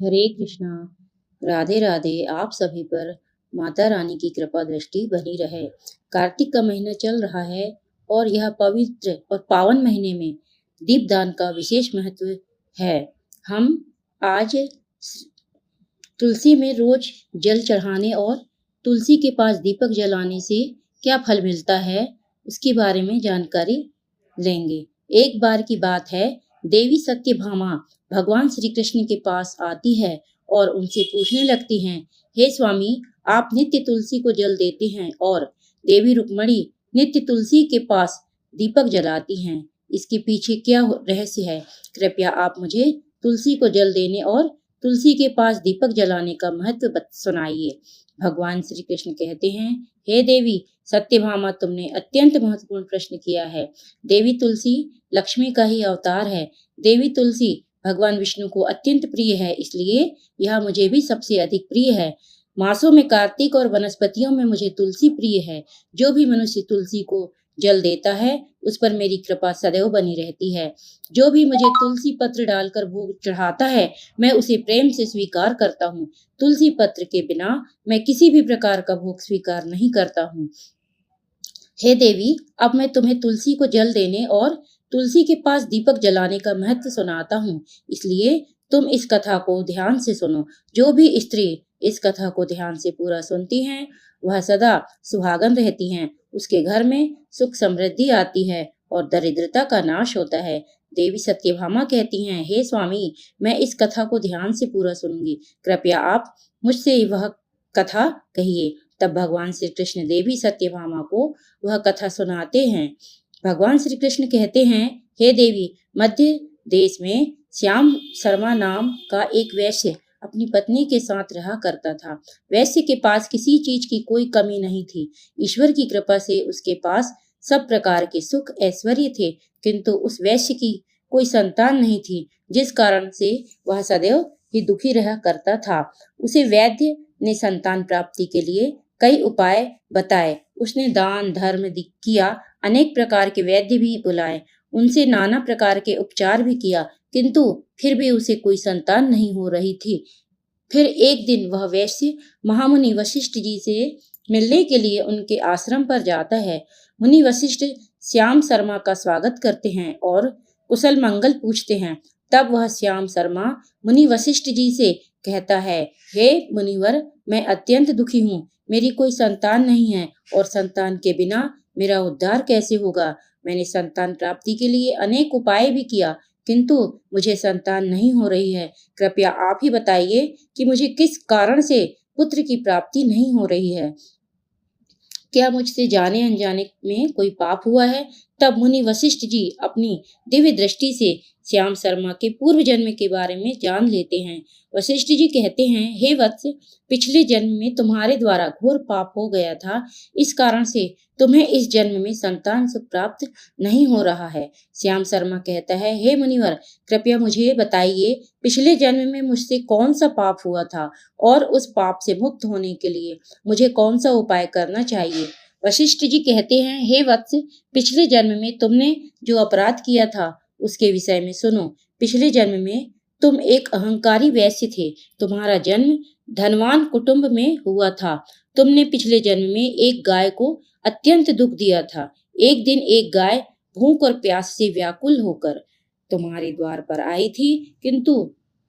हरे कृष्णा। राधे राधे। आप सभी पर माता रानी की कृपा दृष्टि बनी रहे। कार्तिक का महीना चल रहा है और यह पवित्र और पावन महीने में दीपदान का विशेष महत्व है। हम आज तुलसी में रोज जल चढ़ाने और तुलसी के पास दीपक जलाने से क्या फल मिलता है उसके बारे में जानकारी लेंगे। एक बार की बात है, देवी सत्यभामा भगवान श्री कृष्ण के पास आती है और उनसे पूछने लगती हैं, हे स्वामी, आप नित्य तुलसी को जल देते हैं और देवी रुक्मणी नित्य तुलसी के पास दीपक जलाती हैं। इसके पीछे क्या रहस्य है? कृपया आप मुझे तुलसी को जल देने और तुलसी के पास दीपक जलाने का महत्व सुनाइए। भगवान श्री कृष्ण कहते हैं, हे देवी सत्यभामा, तुमने अत्यंत महत्वपूर्ण प्रश्न किया है। देवी तुलसी लक्ष्मी का ही अवतार है। देवी तुलसी भगवान विष्णु को अत्यंत प्रिय है, इसलिए यह मुझे भी सबसे अधिक प्रिय है। मासों में कार्तिक और वनस्पतियों में मुझे तुलसी प्रिय है। जो भी मनुष्य तुलसी को जल देता है उस पर मेरी कृपा सदैव बनी रहती है। जो भी मुझे तुलसी पत्र डालकर भोग चढ़ाता है मैं उसे प्रेम से स्वीकार करता हूँ। तुलसी पत्र के बिना मैं किसी भी प्रकार का भोग स्वीकार नहीं करता हूँ। हे देवी, अब मैं तुम्हें तुलसी को जल देने और तुलसी के पास दीपक जलाने का महत्व सुनाता हूँ, इसलिए तुम इस कथा को ध्यान से सुनो। जो भी स्त्री इस कथा को ध्यान से पूरा सुनती हैं वह सदा सुहागन रहती हैं। उसके घर में सुख समृद्धि आती है और दरिद्रता का नाश होता है। देवी सत्यभामा कहती हैं, हे स्वामी, मैं इस कथा को ध्यान से पूरा सुनूंगी। कृपया आप मुझसे वह कथा कहिए। तब भगवान श्री कृष्ण देवी सत्यभामा को वह कथा सुनाते हैं। भगवान श्री कृष्ण कहते हैं, हे देवी, मध्य देश में श्याम शर्मा नाम का एक वैश्य अपनी पत्नी के साथ रहा करता था। वैश्य के पास किसी चीज की कोई कमी नहीं थी। ईश्वर की कृपा से उसके पास सब प्रकार के सुख ऐश्वर्य थे, किंतु उस वैश्य की कोई संतान नहीं थी, जिस कारण से वह सदैव ही दुखी रहा करता था। उसे वैद्य ने संतान प्राप्ति के लिए कई उपाय बताए। उसने दान धर्म किया, अनेक प्रकार के वैद्य भी बुलाए, उनसे नाना प्रकार के उपचार भी किया, किंतु फिर भी उसे कोई संतान नहीं हो रही थी। फिर एक दिन वह वैश्य महामुनि वशिष्ठ जी से मिलने के लिए उनके आश्रम पर जाता है। मुनि वशिष्ठ श्याम शर्मा का स्वागत करते हैं और कुशल मंगल पूछते हैं। तब वह श्याम शर्मा मुनि वशिष्ठ जी से कहता है, हे मुनिवर, मैं अत्यंत दुखी हूँ। मेरी कोई संतान नहीं है और संतान के बिना मेरा उद्धार कैसे होगा? मैंने संतान प्राप्ति के लिए अनेक उपाय भी किया, किंतु मुझे संतान नहीं हो रही है। कृपया आप ही बताइए कि मुझे किस कारण से पुत्र की प्राप्ति नहीं हो रही है। क्या मुझसे जाने अनजाने में कोई पाप हुआ है? तब मुनि वशिष्ठ जी अपनी दिव्य दृष्टि से श्याम शर्मा के पूर्व जन्म के बारे में जान लेते हैं। वशिष्ठ जी कहते हैं, हे वत्स, पिछले जन्म में तुम्हारे द्वारा घोर पाप हो गया था, इस कारण से तुम्हें इस जन्म में संतान सुख प्राप्त नहीं हो रहा है। श्याम शर्मा कहता है, हे मुनिवर, कृपया मुझे बताइए, पिछले जन्म में मुझसे कौन सा पाप हुआ था और उस पाप से मुक्त होने के लिए मुझे कौन सा उपाय करना चाहिए? वशिष्ठ जी कहते हैं, हे वत्स, पिछले जन्म में तुमने जो अपराध किया था उसके विषय में सुनो। पिछले जन्म में तुम एक अहंकारी वैश्य थे। तुम्हारा जन्म धनवान कुटुंब में हुआ था। तुमने पिछले जन्म में एक गाय को अत्यंत दुख दिया था। एक दिन एक गाय भूख और प्यास से व्याकुल होकर तुम्हारे द्वार पर आई थी, किंतु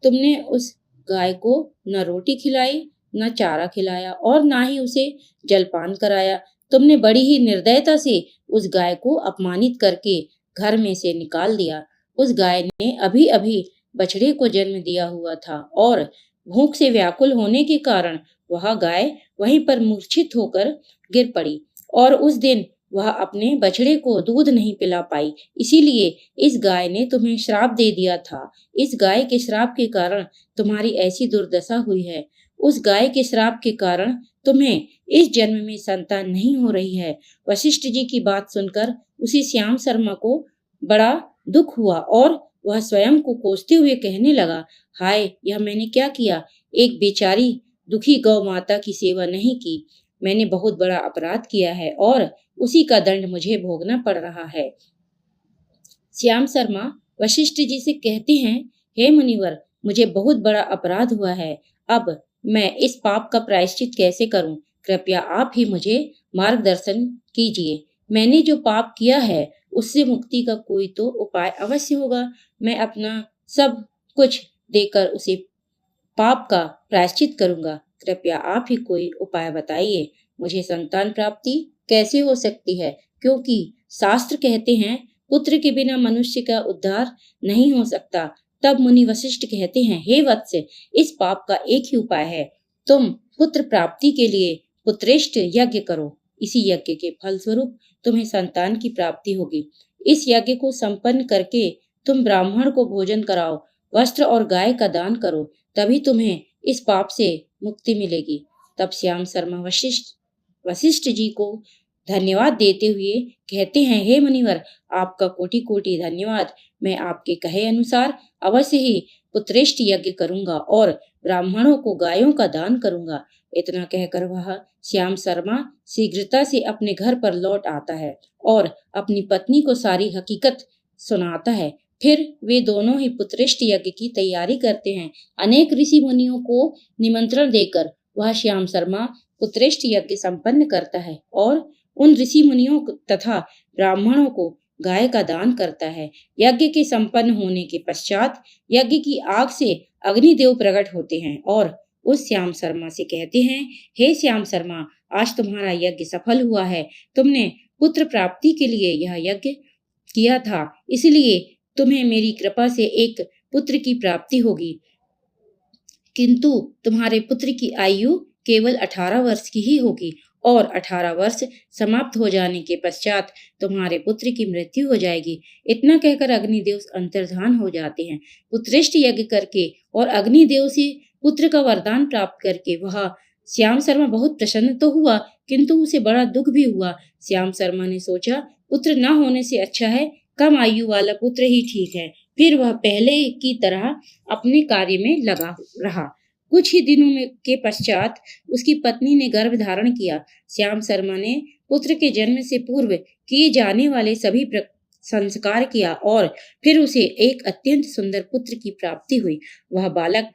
तुमने उस गाय को न रोटी खिलाई, न चारा खिलाया और न ही उसे जलपान कराया। तुमने बड़ी ही निर्दयता से उस गाय को अपमानित करके घर में से निकाल दिया। उस गाय ने अभी अभी बछड़े को जन्म दिया हुआ था और भूख से व्याकुल होने के कारण वह गाय वहीं पर मूर्छित होकर गिर पड़ी और उस दिन वह अपने बछड़े को दूध नहीं पिला पाई। इसीलिए इस गाय ने तुम्हें श्राप दे दिया था। इस गाय के श्राप के कारण तुम्हारी ऐसी दुर्दशा हुई है। उस गाय के श्राप के कारण तुम्हें इस जन्म में संतान नहीं हो रही है। वशिष्ठ जी की बात सुनकर उसी श्याम शर्मा को बड़ा दुख हुआ और वह स्वयं को कोसते हुए कहने लगा, हाय, यह मैंने क्या किया? एक बेचारी दुखी गौ माता की सेवा नहीं की। मैंने बहुत बड़ा अपराध किया है और उसी का दंड मुझे भोगना पड़ रहा है। श्याम शर्मा वशिष्ठ जी से कहते हैं, हे मुनिवर, मुझे बहुत बड़ा अपराध हुआ है। अब मैं इस पाप का प्रायश्चित कैसे करूं? कृपया आप ही मुझे मार्गदर्शन कीजिए। मैंने जो पाप किया है उससे मुक्ति का कोई तो उपाय अवश्य होगा। मैं अपना सब कुछ देकर उसे पाप का प्रायश्चित करूंगा। कृपया आप ही कोई उपाय बताइए। मुझे संतान प्राप्ति कैसे हो सकती है? क्योंकि शास्त्र कहते हैं पुत्र के बिना मनुष्य का उद्धार नहीं हो सकता। तब मुनि वशिष्ठ कहते हैं, हे वत्स, इस पाप का एक ही उपाय है। तुम पुत्र प्राप्ति के लिए पुत्रेष्ट यज्ञ करो। इसी यज्ञ के फलस्वरूप तुम्हें संतान की प्राप्ति होगी। इस यज्ञ को संपन्न करके तुम ब्राह्मण को भोजन कराओ, वस्त्र और गाय का दान करो, तभी तुम्हें इस पाप से मुक्ति मिलेगी। तब श्याम शर्मा वशिष्ठ जी को धन्यवाद देते हुए कहते हैं, हे मुनिवर, आपका कोटि कोटि धन्यवाद। मैं आपके कहे अनुसार अवश्य ही पुत्रेष्ट यज्ञ करूंगा और ब्राह्मणों को गायों का दान करूंगा। इतना कहकर वह श्याम शर्मा शीघ्रता से अपने घर पर लौट आता है और अपनी पत्नी को सारी हकीकत सुनाता है। फिर वे दोनों ही पुत्रेष्ट यज्ञ की तैयारी करते हैं। अनेक ऋषि मुनियों को निमंत्रण देकर वह श्याम शर्मा पुत्रेष्ट यज्ञ संपन्न करता है और उन ऋषि मुनियों तथा ब्राह्मणों को गाय का दान करता है। यज्ञ के संपन्न होने के पश्चात यज्ञ की आग से अग्निदेव प्रकट होते हैं और उस श्याम शर्मा से कहते हैं, हे श्याम शर्मा, आज तुम्हारा यज्ञ सफल हुआ है। तुमने पुत्र प्राप्ति के लिए यह यज्ञ किया था, इसलिए तुम्हें मेरी कृपा से एक पुत्र की प्राप्ति होगी। किंतु तुम्हारे पुत्र की आयु केवल 18 वर्ष की ही होगी और 18 वर्ष समाप्त हो जाने के पश्चात तुम्हारे पुत्र की मृत्यु हो जाएगी। इतना कहकर अग्निदेव अंतर्धान हो जाते हैं। पुत्रेष्ट यज्ञ करके और अग्निदेव से पुत्र का वरदान प्राप्त करके वह श्याम शर्मा बहुत प्रसन्न तो हुआ, किंतु उसे बड़ा दुख भी हुआ। श्याम शर्मा ने सोचा, पुत्र न होने से अच्छा है कम आयु वाला पुत्र ही ठीक है। फिर वह पहले की तरह अपने कार्य में लगा रहा। कुछ ही दिनों में के पश्चात उसकी पत्नी ने गर्भ धारण किया। श्याम शर्मा ने पुत्र के जन्म से पूर्व किए जाने वाले सभी संस्कार किया और फिर उसे एक अत्यंत सुंदर पुत्र की प्राप्ति हुई। वह बालक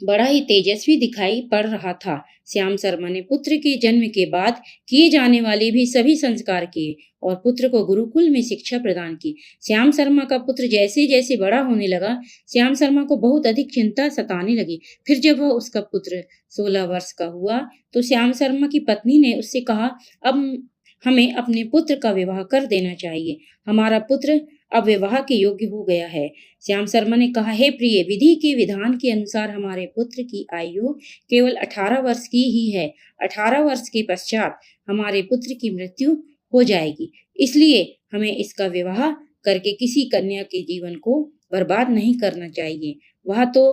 बड़ा ही तेजस्वी दिखाई पड़ रहा था। श्याम शर्मा ने पुत्र के जन्म के बाद किए जाने वाले भी सभी संस्कार किए और पुत्र को गुरुकुल में शिक्षा प्रदान की। श्याम शर्मा का पुत्र जैसे जैसे बड़ा होने लगा, श्याम शर्मा को बहुत अधिक चिंता सताने लगी। फिर जब वह उसका पुत्र 16 वर्ष का हुआ तो श्याम शर्मा की पत्नी ने उससे कहा, अब हमें अपने पुत्र का विवाह कर देना चाहिए। हमारा पुत्र अब विवाह के योग्य हो गया है। श्याम शर्मा ने कहा, हे प्रिय, विधि के विधान के अनुसार हमारे पुत्र की आयु केवल 18 वर्ष की ही है। 18 वर्ष के पश्चात हमारे पुत्र की मृत्यु हो जाएगी, इसलिए हमें इसका विवाह करके किसी कन्या के जीवन को बर्बाद नहीं करना चाहिए। वह तो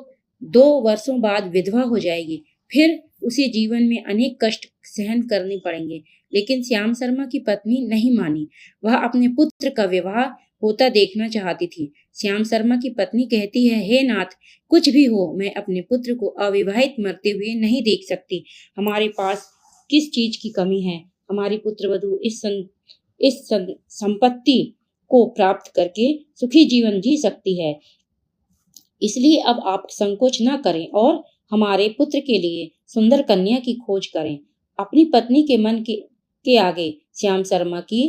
2 वर्षों बाद विधवा हो जाएगी, फिर उसे जीवन में अनेक कष्ट सहन करने पड़ेंगे। लेकिन श्याम शर्मा की पत्नी नहीं मानी। वह अपने पुत्र का विवाह होता देखना चाहती थी। श्याम शर्मा की पत्नी कहती है, हे नाथ, कुछ भी हो, मैं अपने पुत्र को अविवाहित मरते हुए नहीं देख सकती। हमारे पास किस चीज की कमी है? हमारी पुत्रवधू इस संपत्ति को प्राप्त करके सुखी जीवन जी सकती है। इसलिए अब आप संकोच न करें और हमारे पुत्र के लिए सुंदर कन्या की खोज करें। अपनी पत्नी के मन के आगे श्याम शर्मा की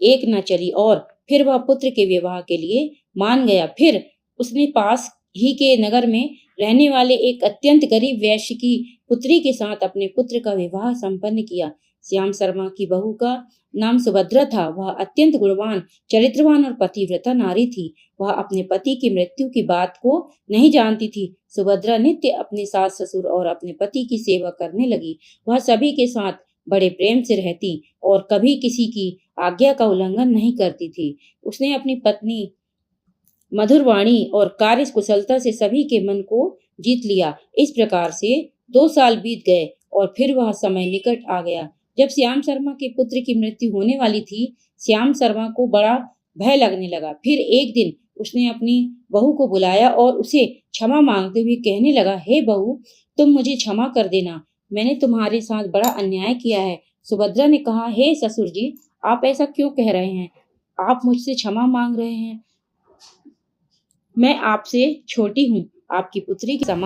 एक न चली और फिर वह पुत्र के विवाह के लिए मान गया। फिर उसने पास ही के नगर में रहने वाले एक अत्यंत गरीब वैश्य की पुत्री के साथ अपने पुत्र का विवाह संपन्न किया। श्याम शर्मा की बहू का नाम सुभद्रा था। वह अत्यंत गुणवान, चरित्रवान और पतिव्रता नारी थी। वह अपने पति की मृत्यु की बात को नहीं जानती थी। सुभद्रा नित्य अपने सास ससुर और अपने पति की सेवा करने लगी। वह सभी के साथ बड़े प्रेम से रहती और कभी किसी की आज्ञा का उल्लंघन नहीं करती थी। उसने अपनी पत्नी मधुर वाणी और कार्य कुशलता से सभी के मन को जीत लिया। इस प्रकार से 2 साल बीत गए और फिर वह समय निकट आ गया जब श्याम शर्मा के पुत्र की मृत्यु होने वाली थी। श्याम शर्मा को बड़ा भय लगने लगा। फिर एक दिन उसने अपनी बहू को बुलाया और उसे क्षमा मांगते हुए कहने लगा, हे बहू, तुम मुझे क्षमा कर देना, मैंने तुम्हारे साथ बड़ा अन्याय किया है। सुभद्रा ने कहा, हे ससुर जी, आप ऐसा क्यों कह रहे हैं? आप मुझसे क्षमा मांग रहे हैं। मैं आपसे छोटी हूँ आपकी पुत्री के समान